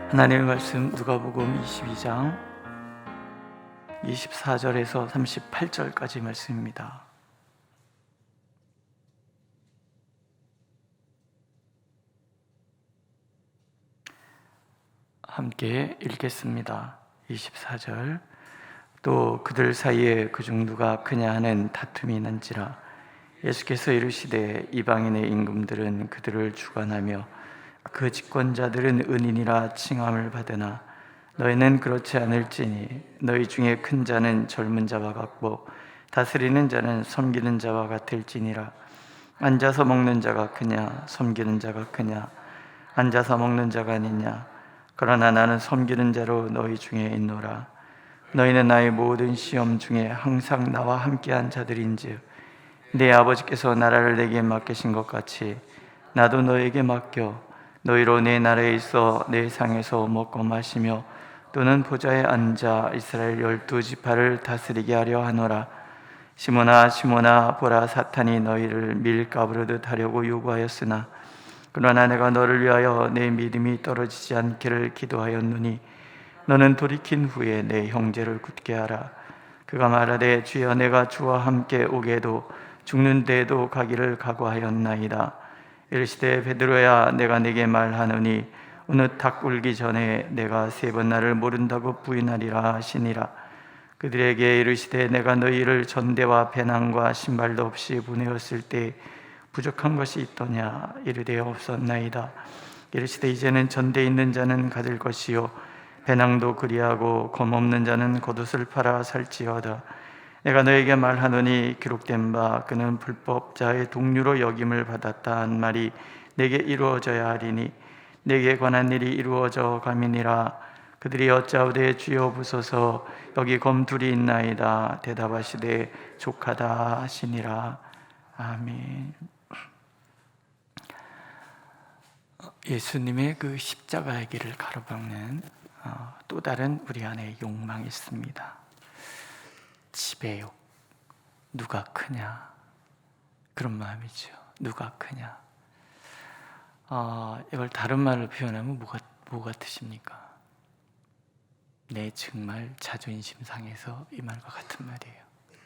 하나님의 말씀 누가복음 22장 24절에서 38절까지 말씀입니다. 함께 읽겠습니다. 24절. 또 그들 사이에 그중 누가 크냐 하는 다툼이 난지라 예수께서 이르시되 이방인의 임금들은 그들을 주관하며 그 집권자들은 은인이라 칭함을 받으나 너희는 그렇지 않을지니 너희 중에 큰 자는 젊은 자와 같고 다스리는 자는 섬기는 자와 같을지니라. 앉아서 먹는 자가 크냐 섬기는 자가 크냐? 앉아서 먹는 자가 아니냐? 그러나 나는 섬기는 자로 너희 중에 있노라. 너희는 나의 모든 시험 중에 항상 나와 함께한 자들인즉 내 아버지께서 나라를 내게 맡기신 것 같이 나도 너에게 맡겨 너희로 내 나라에 있어 내 상에서 먹고 마시며 또는 보좌에 앉아 이스라엘 12지파를 다스리게 하려 하노라. 시몬아 시몬아 보라 사탄이 너희를 밀가부르듯 하려고 요구하였으나 그러나 내가 너를 위하여 내 믿음이 떨어지지 않기를 기도하였노니 너는 돌이킨 후에 내 형제를 굳게 하라. 그가 말하되 주여 내가 주와 함께 오게도 죽는 데에도 가기를 각오하였나이다. 이르시되 베드로야 내가 네게 말하노니 어느 닭 울기 전에 내가 3번 나를 모른다고 부인하리라 하시니라. 그들에게 이르시되 내가 너희를 전대와 배낭과 신발도 없이 보내었을 때 부족한 것이 있더냐? 이르되 없었나이다. 이르시되 이제는 전대 있는 자는 가질 것이요 배낭도 그리하고 검 없는 자는 겉옷을 팔아 살지어다. 내가 너에게 말하노니 기록된 바 그는 불법자의 동류로 여김을 받았다 한 말이 내게 이루어져야 하리니 내게 관한 일이 이루어져 가미니라. 그들이 여짜오되 주여 보소서 여기 검 둘이 있나이다. 대답하시되 족하다 하시니라. 아멘. 예수님의 그 십자가의 길을 가로막는 또 다른 우리 안에 욕망이 있습니다. 지배욕. 누가 크냐? 그런 마음이죠. 누가 크냐? 이걸 다른 말로 표현하면 뭐 같으십니까? 내 정말 자존심 상해서 이 말과 같은 말이에요.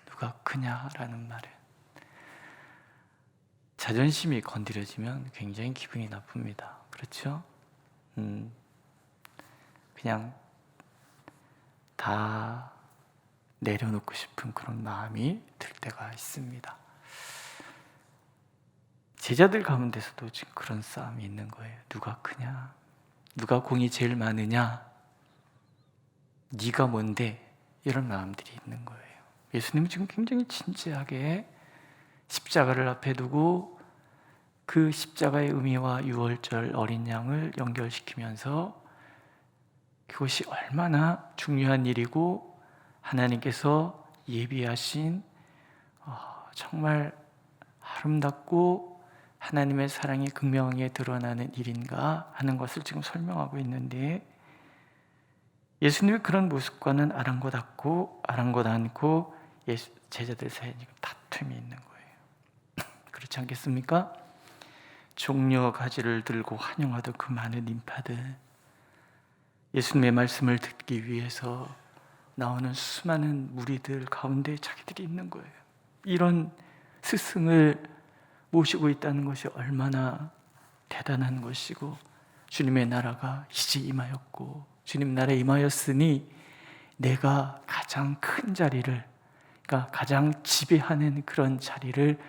누가 크냐라는 말은 자존심이 건드려지면 굉장히 기분이 나쁩니다. 그렇죠? 그냥 다 내려놓고 싶은 그런 마음이 들 때가 있습니다. 제자들 가운데서도 지금 그런 싸움이 있는 거예요. 누가 크냐? 누가 공이 제일 많으냐? 네가 뭔데? 이런 마음들이 있는 거예요. 예수님은 지금 굉장히 진지하게 십자가를 앞에 두고 그 십자가의 의미와 유월절 어린 양을 연결시키면서 그것이 얼마나 중요한 일이고 하나님께서 예비하신 정말 아름답고 하나님의 사랑이 극명하게 드러나는 일인가 하는 것을 지금 설명하고 있는데 예수님의 그런 모습과는 아랑곳 않고 제자들 사이에 지금 다툼이 있는 거예요. 그렇지 않겠습니까? 종려 가지를 들고 환영하던 그 많은 인파들, 예수님의 말씀을 듣기 위해서 나오는 수많은 무리들 가운데 자기들이 있는 거예요. 이런 스승을 모시고 있다는 것이 얼마나 대단한 것이고 주님의 나라가 이제 임하였고 주님 나라에 임하였으니 내가 가장 큰 자리를, 그러니까 가장 지배하는 그런 자리를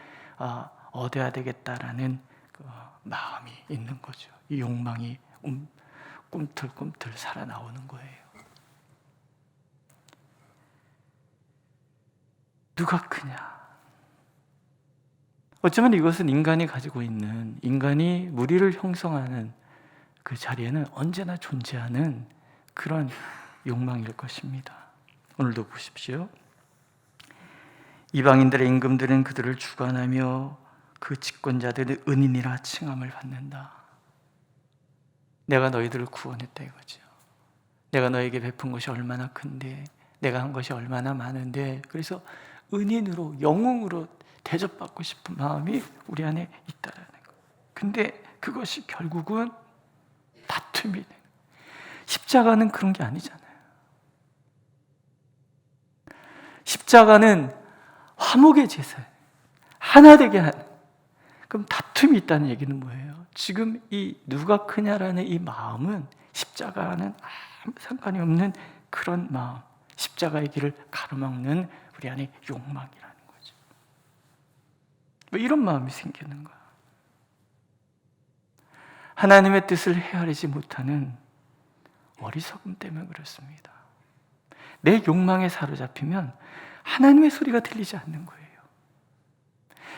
얻어야 되겠다라는 그 마음이 있는 거죠. 이 욕망이 꿈틀꿈틀 살아나오는 거예요. 누가 크냐? 어쩌면 이것은 인간이 가지고 있는, 인간이 무리를 형성하는 그 자리에는 언제나 존재하는 그런 욕망일 것입니다. 오늘도 보십시오. 이방인들의 임금들은 그들을 주관하며 그 집권자들의 은인이라 칭함을 받는다. 내가 너희들을 구원했다 이거죠. 내가 너에게 베푼 것이 얼마나 큰데, 내가 한 것이 얼마나 많은데, 그래서 은인으로, 영웅으로 대접받고 싶은 마음이 우리 안에 있다라는 거. 근데 그것이 결국은 다툼이 돼요. 십자가는 그런 게 아니잖아요. 십자가는 화목의 제사예요. 하나 되게 하는. 그럼 다툼이 있다는 얘기는 뭐예요? 지금 이 누가 크냐라는 이 마음은 십자가는 아무 상관이 없는 그런 마음, 십자가의 길을 가로막는 우리 안에 욕망이라는 거죠. 왜 이런 마음이 생기는 거야? 하나님의 뜻을 헤아리지 못하는 어리석음 때문에 그렇습니다. 내 욕망에 사로잡히면 하나님의 소리가 들리지 않는 거예요.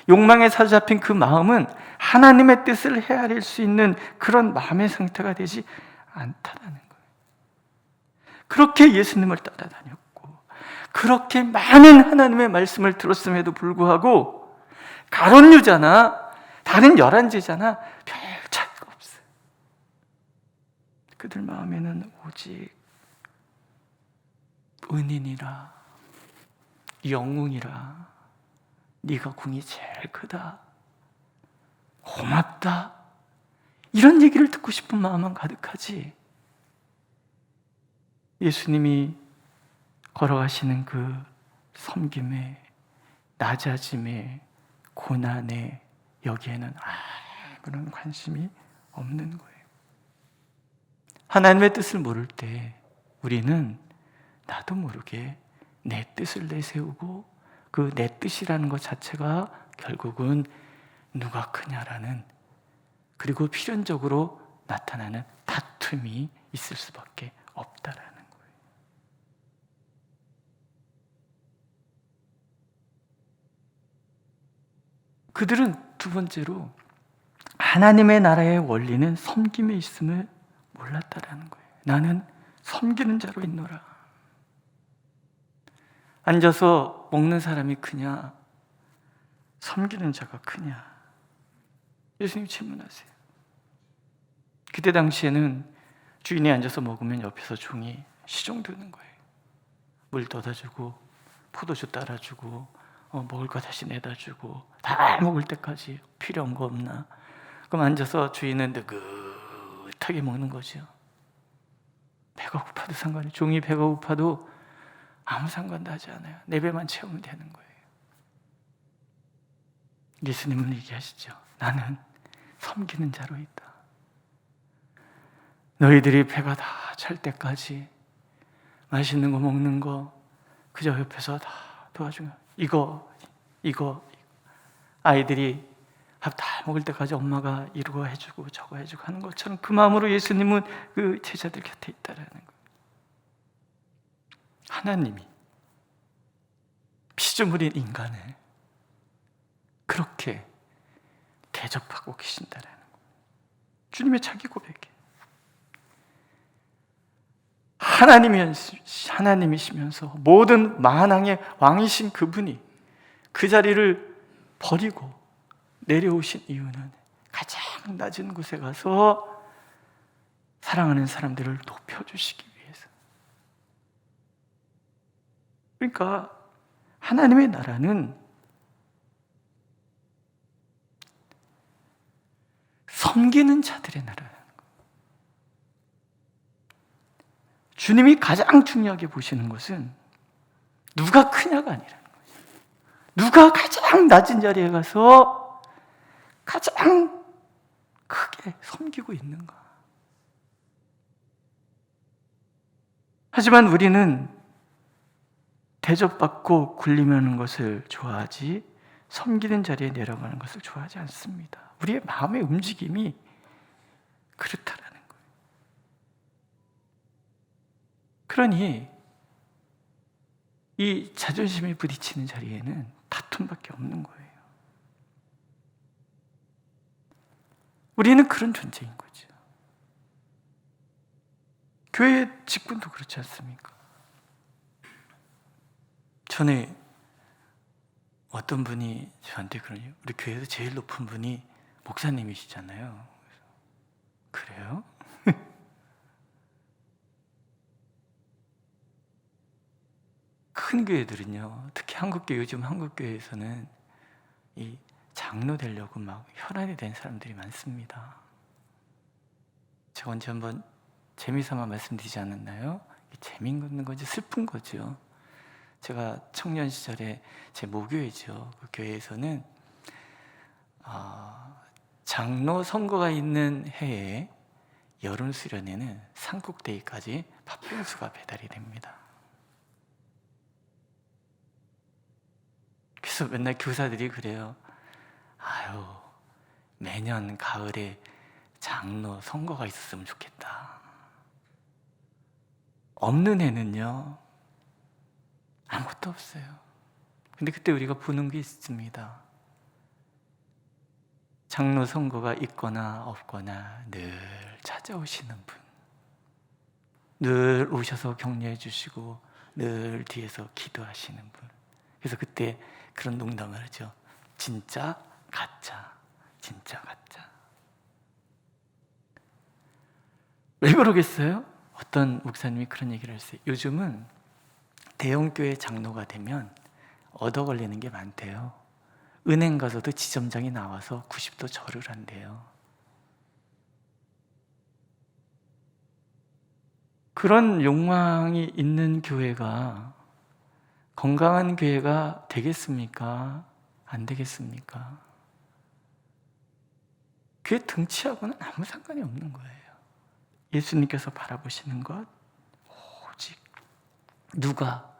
욕망에 사로잡힌 그 마음은 하나님의 뜻을 헤아릴 수 있는 그런 마음의 상태가 되지 않다라는 거예요. 그렇게 예수님을 따라다녔고, 그렇게 많은 하나님의 말씀을 들었음에도 불구하고 가룟 유다나 다른 11제자나 별 차이가 없어요. 그들 마음에는 오직 은인이라, 영웅이라, 네가 궁이 제일 크다, 고맙다, 이런 얘기를 듣고 싶은 마음만 가득하지, 예수님이 걸어가시는 그 섬김에, 낮아짐에, 고난에, 여기에는 아무런 관심이 없는 거예요. 하나님의 뜻을 모를 때 우리는 나도 모르게 내 뜻을 내세우고, 그 내 뜻이라는 것 자체가 결국은 누가 크냐라는, 그리고 필연적으로 나타나는 다툼이 있을 수밖에 없다라는 거예요. 그들은 두 번째로 하나님의 나라의 원리는 섬김에 있음을 몰랐다라는 거예요. 나는 섬기는 자로 있노라. 앉아서 먹는 사람이 크냐, 섬기는 자가 크냐? 예수님 질문하세요. 그때 당시에는 주인이 앉아서 먹으면 옆에서 종이 시종 드는 거예요. 물 떠다 주고, 포도주 따라 주고, 먹을 거 다시 내다 주고, 다 먹을 때까지 필요한 거 없나? 그럼 앉아서 주인은 느긋하게 먹는 거죠. 배가 고파도 상관이, 종이 배가 고파도 아무 상관도 하지 않아요. 내 배만 채우면 되는 거예요. 예수님은 얘기하시죠. 나는 섬기는 자로 있다. 너희들이 배가 다 찰 때까지 맛있는 거 먹는 거 그저 옆에서 다 도와주면, 이거 아이들이 밥 다 먹을 때까지 엄마가 이러고 해주고 저거 해주고 하는 것처럼 그 마음으로 예수님은 그 제자들 곁에 있다라는 거예요. 하나님이 피조물인 인간을 그렇게 대접하고 계신다라는 거예요. 주님의 자기 고백이에요. 하나님이시면서 모든 만왕의 왕이신 그분이 그 자리를 버리고 내려오신 이유는 가장 낮은 곳에 가서 사랑하는 사람들을 높여주시기 위해서. 그러니까 하나님의 나라는 섬기는 자들의 나라라는 거예요. 주님이 가장 중요하게 보시는 것은 누가 크냐가 아니라는 거예요. 누가 가장 낮은 자리에 가서 가장 크게 섬기고 있는가. 하지만 우리는 대접받고 굴림하는 것을 좋아하지 섬기는 자리에 내려가는 것을 좋아하지 않습니다. 우리의 마음의 움직임이 그렇다라는 거예요. 그러니 이 자존심이 부딪히는 자리에는 다툼밖에 없는 거예요. 우리는 그런 존재인 거죠. 교회 직분도 그렇지 않습니까? 전에 어떤 분이 저한테 그러냐, 우리 교회에서 제일 높은 분이 목사님이시잖아요. 그래요? 큰 교회들은요, 특히 한국교회, 요즘 한국교회에서는 이 장로 되려고 막 혈안이 된 사람들이 많습니다. 제가 언제 한번 재미삼아 말씀드리지 않았나요? 재미있는 거지 슬픈 거죠. 제가 청년 시절에 제 모교회죠. 그 교회에서는 장로 선거가 있는 해에 여름 수련회는 산꼭대기까지 팥빙수가 배달이 됩니다. 그래서 맨날 교사들이 그래요. 아유, 매년 가을에 장로 선거가 있었으면 좋겠다. 없는 해는요, 아무것도 없어요. 근데 그때 우리가 보는 게 있습니다. 장로 선거가 있거나 없거나 늘 찾아오시는 분, 늘 오셔서 격려해 주시고 늘 뒤에서 기도하시는 분. 그래서 그때 그런 농담을 하죠. 진짜 가짜, 진짜 가짜. 왜 그러겠어요? 어떤 목사님이 그런 얘기를 했어요. 요즘은 대형교회 장로가 되면 얻어 걸리는 게 많대요. 은행 가서도 지점장이 나와서 90도 절을 한대요. 그런 욕망이 있는 교회가 건강한 교회가 되겠습니까? 안 되겠습니까? 그 등치하고는 아무 상관이 없는 거예요. 예수님께서 바라보시는 것, 오직 누가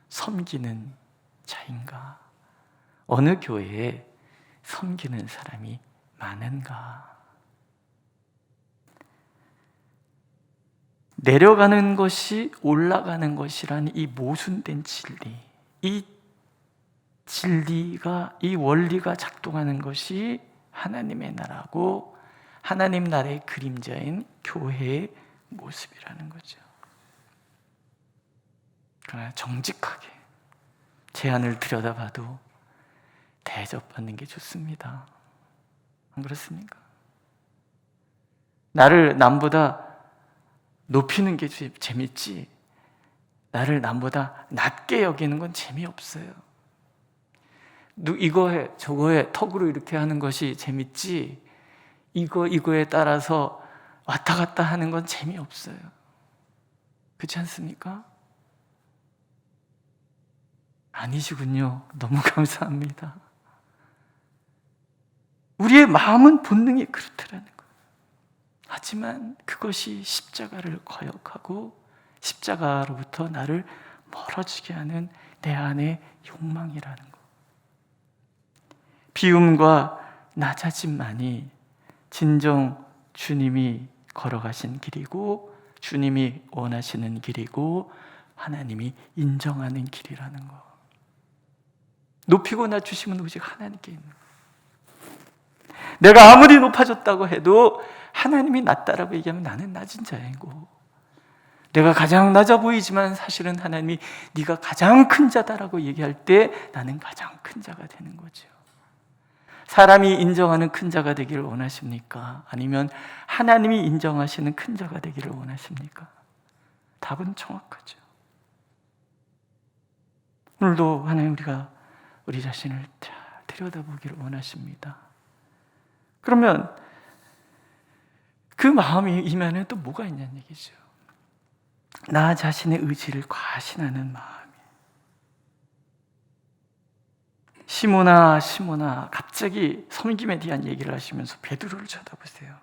섬기는 자인가? 어느 교회에 섬기는 사람이 많은가? 내려가는 것이 올라가는 것이라는 이 모순된 진리, 이 진리가, 이 원리가 작동하는 것이 하나님의 나라고 하나님 나라의 그림자인 교회의 모습이라는 거죠. 그러나 정직하게 제안을 들여다봐도 대접받는 게 좋습니다. 안 그렇습니까? 나를 남보다 높이는 게 재밌지, 나를 남보다 낮게 여기는 건 재미없어요. 이거 해, 저거 해, 턱으로 이렇게 하는 것이 재밌지, 이거에 따라서 왔다 갔다 하는 건 재미없어요. 그렇지 않습니까? 아니시군요. 너무 감사합니다. 우리의 마음은 본능이 그렇더라는 거예요. 하지만 그것이 십자가를 거역하고 십자가로부터 나를 멀어지게 하는 내 안의 욕망이라는 거. 비움과 낮아짐만이 진정 주님이 걸어가신 길이고 주님이 원하시는 길이고 하나님이 인정하는 길이라는 거. 높이고 낮추심은 오직 하나님께 있는 거예요. 내가 아무리 높아졌다고 해도 하나님이 낮다라고 얘기하면 나는 낮은 자이고, 내가 가장 낮아 보이지만 사실은 하나님이 네가 가장 큰 자다라고 얘기할 때 나는 가장 큰 자가 되는 거죠. 사람이 인정하는 큰 자가 되기를 원하십니까? 아니면 하나님이 인정하시는 큰 자가 되기를 원하십니까? 답은 정확하죠. 오늘도 하나님 우리가 우리 자신을 잘 들여다보기를 원하십니다. 그러면 그 마음이 임하는 또 뭐가 있냐는 얘기죠. 나 자신의 의지를 과신하는 마음이. 시모나 갑자기 섬김에 대한 얘기를 하시면서 베드로를 쳐다보세요.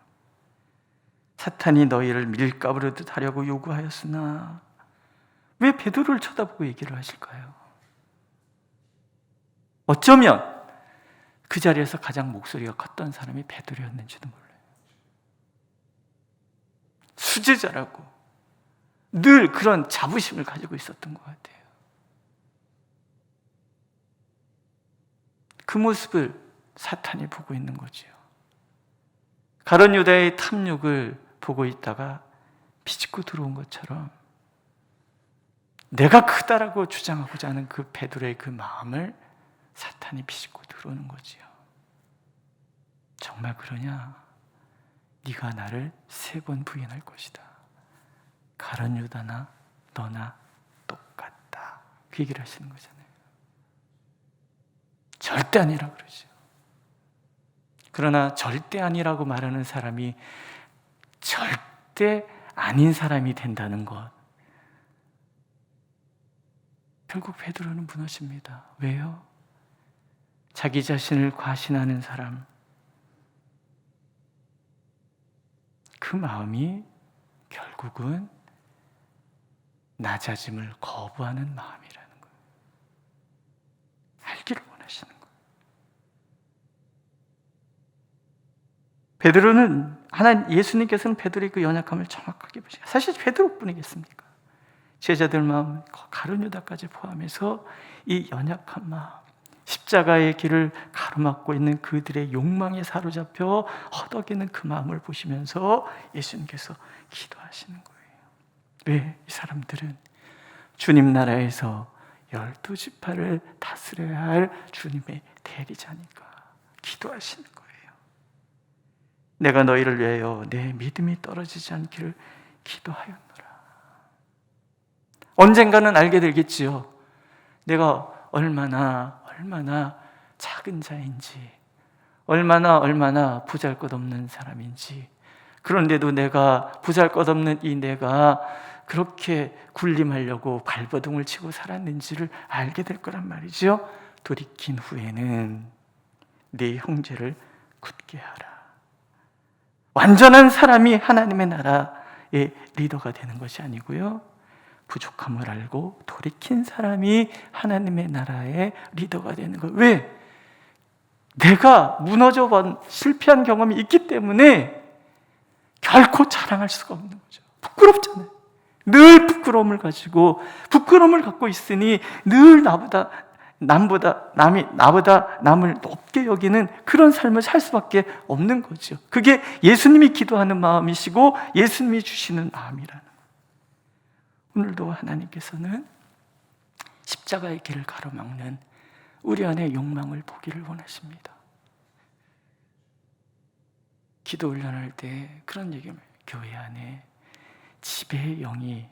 사탄이 너희를 밀가부르듯 하려고 요구하였으나 왜 베드로를 쳐다보고 얘기를 하실까요? 어쩌면 그 자리에서 가장 목소리가 컸던 사람이 베드로였는지도 몰라요. 수제자라고 늘 그런 자부심을 가지고 있었던 것 같아요. 그 모습을 사탄이 보고 있는 거지요. 가룟 유다의 탐욕을 보고 있다가 비집고 들어온 것처럼 내가 크다라고 주장하고자 하는 그 베드로의 그 마음을 사탄이 비집고 들어오는 거지요. 정말 그러냐? 네가 나를 3번 부인할 것이다. 가룟 유다나 너나 똑같다. 그 얘기를 하시는 거잖아요. 절대 아니라고 그러죠. 그러나 절대 아니라고 말하는 사람이 절대 아닌 사람이 된다는 것. 결국 베드로는 무너집니다. 왜요? 자기 자신을 과신하는 사람, 그 마음이 결국은 낮아짐을 거부하는 마음이라는 거예요. 알기를 원하시는 거예요. 베드로는 예수님께서는 베드로의 그 연약함을 정확하게 보시고, 사실 베드로뿐이겠습니까? 제자들 마음, 가룟 유다까지 포함해서 이 연약한 마음, 십자가의 길을 가로막고 있는 그들의 욕망에 사로잡혀 허덕이는 그 마음을 보시면서 예수님께서 기도하시는 거예요. 왜? 이 사람들은 주님 나라에서 12지파를 다스려야 할 주님의 대리자니까 기도하시는 거예요. 내가 너희를 위하여 내 믿음이 떨어지지 않기를 기도하였노라. 언젠가는 알게 되겠지요. 내가 얼마나 작은 자인지, 얼마나 보잘것없는 사람인지, 그런데도 내가 보잘것없는 이 내가 그렇게 군림하려고 발버둥을 치고 살았는지를 알게 될 거란 말이죠. 돌이킨 후에는 네 형제를 굳게 하라. 완전한 사람이 하나님의 나라의 리더가 되는 것이 아니고요, 부족함을 알고 돌이킨 사람이 하나님의 나라의 리더가 되는 거예요. 왜? 내가 무너져본 실패한 경험이 있기 때문에 결코 자랑할 수가 없는 거죠. 부끄럽잖아요. 늘 부끄러움을 갖고 있으니 늘 나보다 남을 높게 여기는 그런 삶을 살 수밖에 없는 거죠. 그게 예수님이 기도하는 마음이시고 예수님이 주시는 마음이라는 거예요. 오늘도 하나님께서는 십자가의 길을 가로막는 우리 안의 욕망을 보기를 원하십니다. 기도 훈련할 때 그런 얘기를, 교회 안에 지배의 영이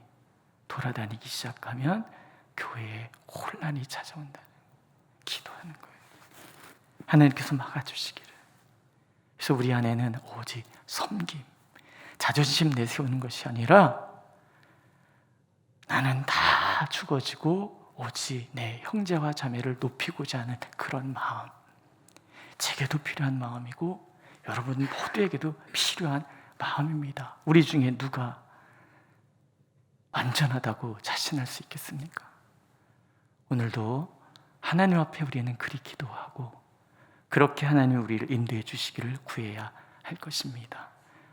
돌아다니기 시작하면 교회에 혼란이 찾아온다. 기도하는 거예요. 하나님께서 막아주시기를. 그래서 우리 안에는 오직 섬김, 자존심 내세우는 것이 아니라 나는 다 죽어지고 오직 내 형제와 자매를 높이고자 하는 그런 마음, 제게도 필요한 마음이고 여러분 모두에게도 필요한 마음입니다. 우리 중에 누가 완전하다고 자신할 수 있겠습니까? 오늘도 하나님 앞에 우리는 그리 기도하고 그렇게 하나님이 우리를 인도해 주시기를 구해야 할 것입니다.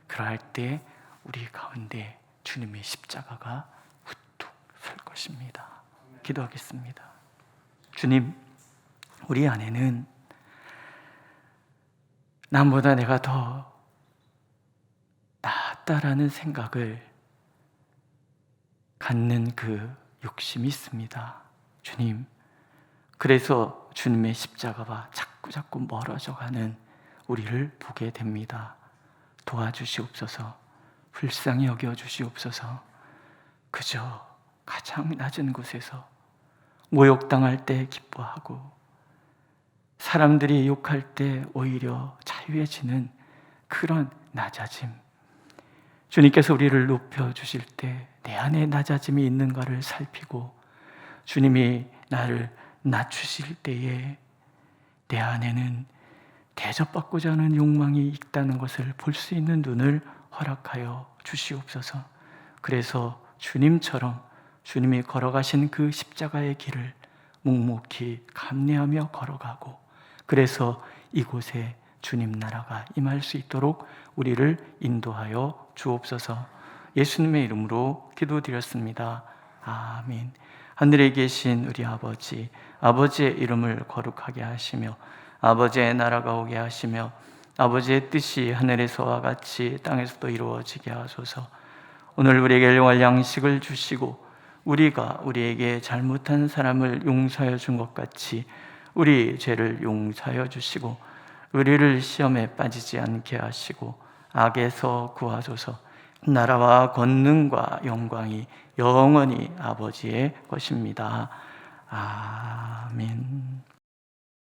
그러할 때 우리 가운데 주님의 십자가가 우뚝 설 것입니다. 기도하겠습니다. 주님, 우리 안에는 남보다 내가 더 낫다라는 생각을 갖는 그 욕심이 있습니다. 주님, 그래서 주님의 십자가와 자꾸 멀어져가는 우리를 보게 됩니다. 도와주시옵소서. 불쌍히 여겨주시옵소서. 그저 가장 낮은 곳에서 모욕당할 때 기뻐하고 사람들이 욕할 때 오히려 자유해지는 그런 낮아짐, 주님께서 우리를 높여주실 때 내 안에 낮아짐이 있는가를 살피고 주님이 나를 낮추실 때에 내 안에는 대접받고자 하는 욕망이 있다는 것을 볼 수 있는 눈을 허락하여 주시옵소서. 그래서 주님처럼 주님이 걸어가신 그 십자가의 길을 묵묵히 감내하며 걸어가고, 그래서 이곳에 주님 나라가 임할 수 있도록 우리를 인도하여 주옵소서. 예수님의 이름으로 기도드렸습니다. 아멘. 하늘에 계신 우리 아버지, 아버지의 이름을 거룩하게 하시며 아버지의 나라가 오게 하시며 아버지의 뜻이 하늘에서와 같이 땅에서도 이루어지게 하소서. 오늘 우리에게 일용할 양식을 주시고 우리가 우리에게 잘못한 사람을 용서하여 준 것 같이 우리 죄를 용서하여 주시고 우리를 시험에 빠지지 않게 하시고 악에서 구하소서. 나라와 권능과 영광이 영원히 아버지의 것입니다. 아멘.